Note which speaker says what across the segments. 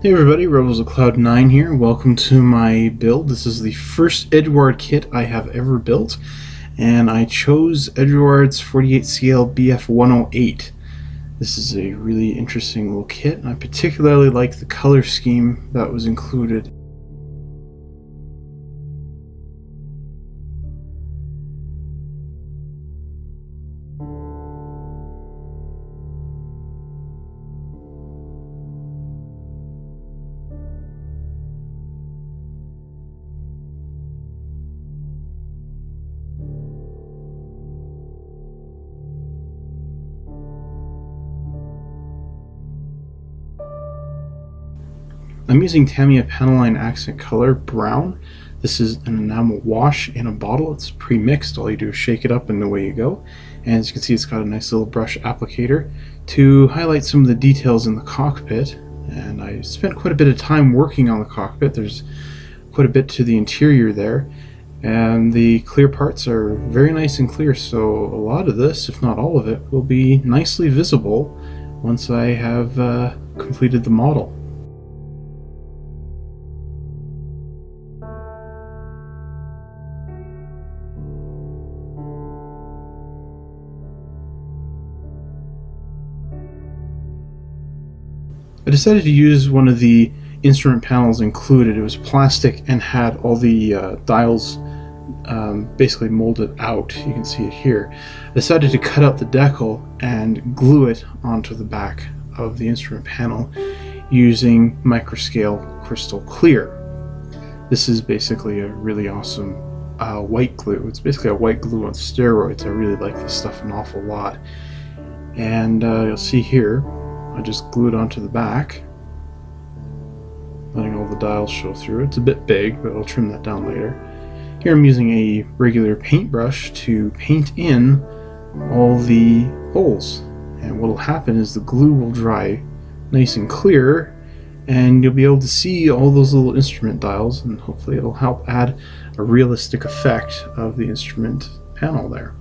Speaker 1: Hey everybody, Rebels of Cloud9 here. Welcome to my build. This is the first Eduard kit I have ever built, and I chose Eduard's 48CL BF108. This is a really interesting little kit, and I particularly like the color scheme that was included. I'm using Tamiya Panaline Accent Color Brown. This is an enamel wash in a bottle. It's pre-mixed. All you do is shake it up and away you go. And as you can see, it's got a nice little brush applicator to highlight some of the details in the cockpit. And I spent quite a bit of time working on the cockpit. There's quite a bit to the interior there. And the clear parts are very nice and clear, so a lot of this, if not all of it, will be nicely visible once I have completed the model. I decided to use one of the instrument panels included. It was plastic and had all the dials basically molded out. You can see it here. I decided to cut out the decal and glue it onto the back of the instrument panel using microscale crystal clear. This is basically a really awesome white glue. It's basically a white glue on steroids. I really like this stuff an awful lot. And you'll see here, I just glue it onto the back, letting all the dials show through. It's a bit big, but I'll trim that down later. Here I'm using a regular paintbrush to paint in all the holes. And what will happen is the glue will dry nice and clear, and you'll be able to see all those little instrument dials, and hopefully it'll help add a realistic effect of the instrument panel there.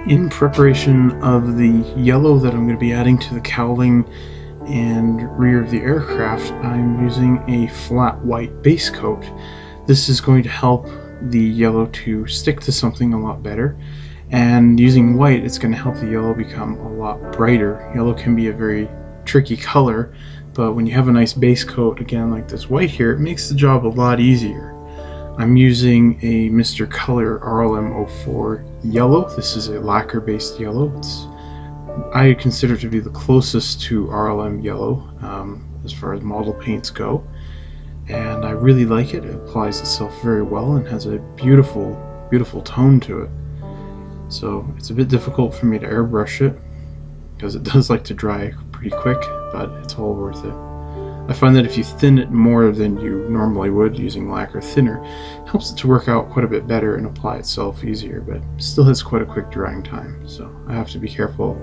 Speaker 1: In preparation of the yellow that I'm going to be adding to the cowling and rear of the aircraft, I'm using a flat white base coat. This is going to help the yellow to stick to something a lot better, and using white, it's going to help the yellow become a lot brighter. Yellow can be a very tricky color, but when you have a nice base coat, again like this white here, it makes the job a lot easier. I'm using a Mr. Color RLM04 yellow. This is a lacquer based yellow. I consider it to be the closest to RLM yellow as far as model paints go, and I really like it. It applies itself very well and has a beautiful tone to it. So it's a bit difficult for me to airbrush it because it does like to dry pretty quick, but it's all worth it. I find that if you thin it more than you normally would using lacquer thinner, it helps it to work out quite a bit better and apply itself easier, but still has quite a quick drying time, so I have to be careful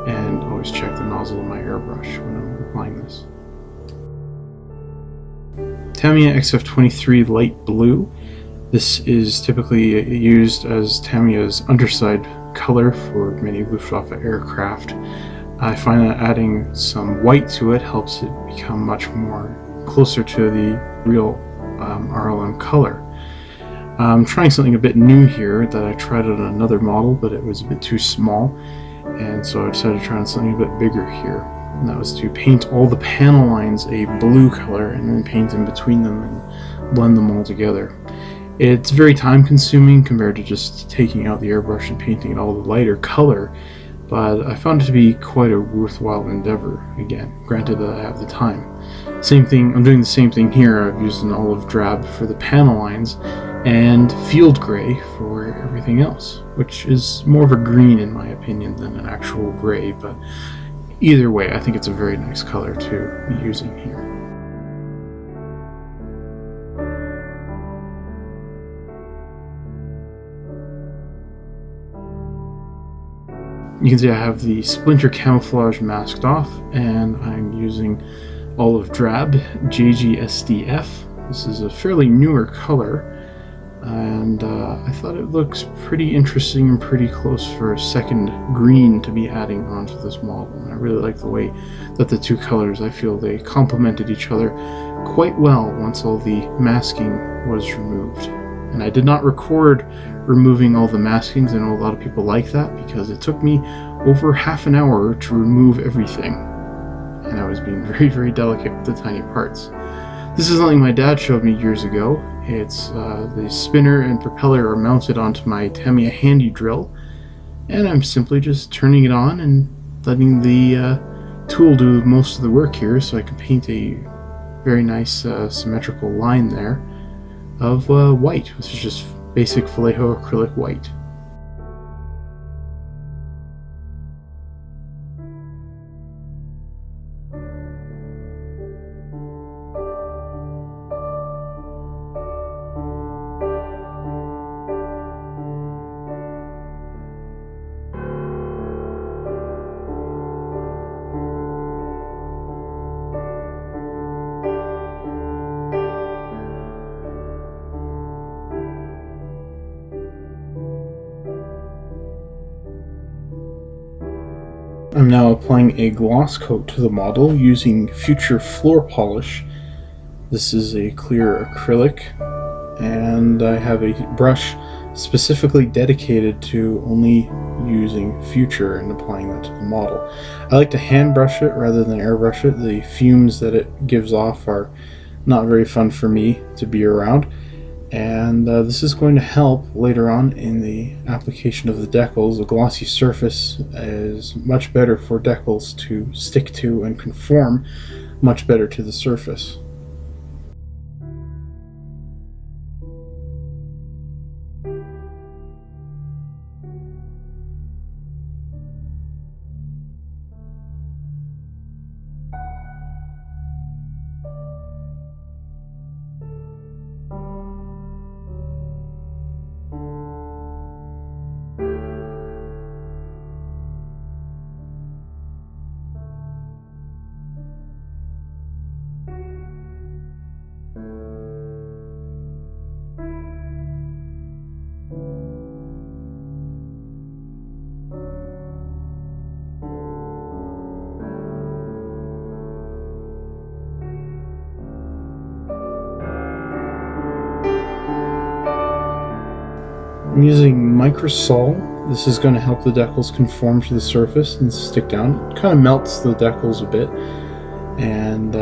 Speaker 1: and always check the nozzle of my airbrush when I'm applying this. Tamiya XF23 Light Blue. This is typically used as Tamiya's underside color for many Luftwaffe aircraft. I find that adding some white to it helps it become much more closer to the real RLM color. I'm trying something a bit new here that I tried on another model, but it was a bit too small, and so I decided to try on something a bit bigger here. And that was to paint all the panel lines a blue color and then paint in between them and blend them all together. It's very time consuming compared to just taking out the airbrush and painting it all the lighter color, but I found it to be quite a worthwhile endeavor. Again, granted that I have the time. Same thing, I'm doing the same thing here. I've used an olive drab for the panel lines and field gray for everything else, which is more of a green in my opinion than an actual gray, but either way I think it's a very nice color to be using here. You can see I have the splinter camouflage masked off, and I'm using olive drab JGSDF. This is a fairly newer color, and I thought it looks pretty interesting and pretty close for a second green to be adding onto this model. And I really like the way that the two colors, I feel they complemented each other quite well once all the masking was removed. And I did not record removing all the maskings. I know a lot of people like that because it took me over half an hour to remove everything, and I was being very, very delicate with the tiny parts. This is something my dad showed me years ago. It's the spinner and propeller are mounted onto my Tamiya handy drill, and I'm simply just turning it on and letting the tool do most of the work here, so I can paint a very nice symmetrical line there of white, which is just basic Vallejo acrylic white. I'm now applying a gloss coat to the model using Future Floor Polish. This is a clear acrylic, and I have a brush specifically dedicated to only using Future and applying that to the model. I like to hand brush it rather than airbrush it. The fumes that it gives off are not very fun for me to be around, and this is going to help later on in the application of the decals. A glossy surface is much better for decals to stick to and conform much better to the surface. I'm using Microsol. This is going to help the decals conform to the surface and stick down. It kind of melts the decals a bit, and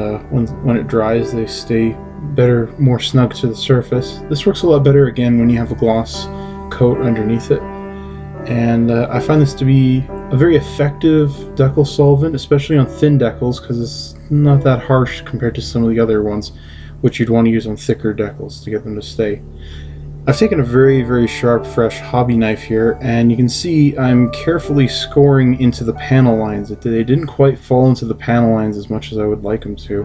Speaker 1: when it dries they stay better, more snug to the surface. This works a lot better again when you have a gloss coat underneath it, and I find this to be a very effective decal solvent, especially on thin decals, because it's not that harsh compared to some of the other ones which you'd want to use on thicker decals to get them to stay. I've taken a very, very sharp, fresh hobby knife here, and you can see I'm carefully scoring into the panel lines. They didn't quite fall into the panel lines as much as I would like them to.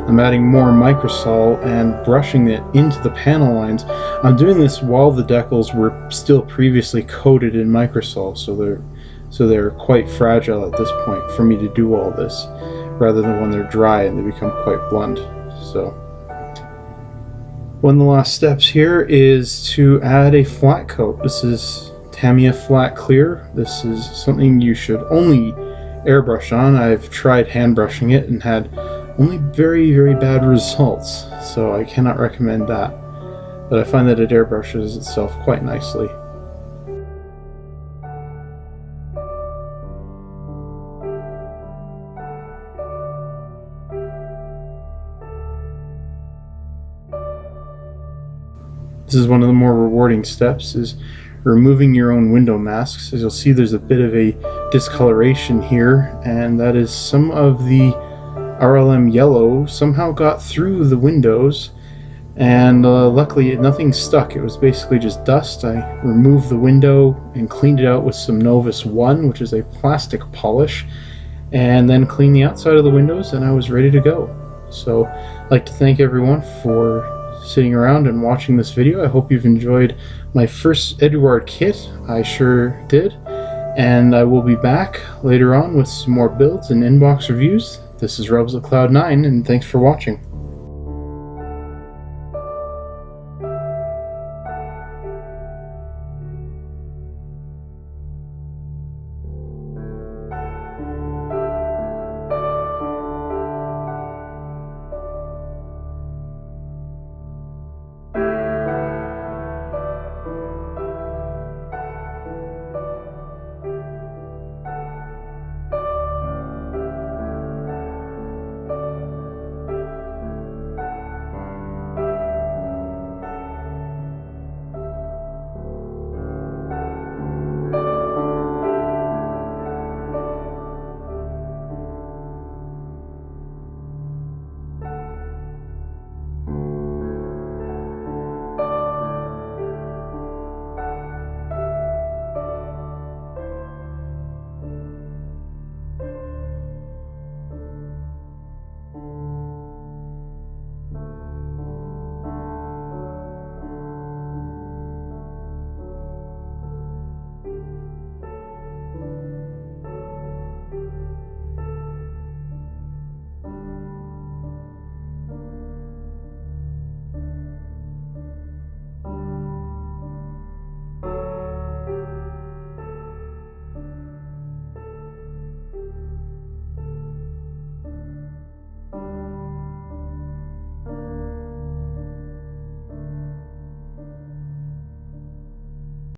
Speaker 1: I'm adding more microsol and brushing it into the panel lines. I'm doing this while the decals were still previously coated in microsol, so they're quite fragile at this point for me to do all this, rather than when they're dry and they become quite blunt. So one of the last steps here is to add a flat coat. This is Tamiya Flat Clear. This is something you should only airbrush on. I've tried hand brushing it and had only very, very bad results, so I cannot recommend that. But I find that it airbrushes itself quite nicely. This is one of the more rewarding steps, is removing your own window masks. As you'll see, there's a bit of a discoloration here, and that is some of the RLM yellow somehow got through the windows, and luckily nothing stuck. It was basically just dust. I removed the window and cleaned it out with some Novus 1, which is a plastic polish, and then cleaned the outside of the windows, and I was ready to go. So I'd like to thank everyone for sitting around and watching this video. I hope you've enjoyed my first Eduard kit. I sure did, and I will be back later on with some more builds and inbox reviews. This is Rebels at Cloud9, and thanks for watching.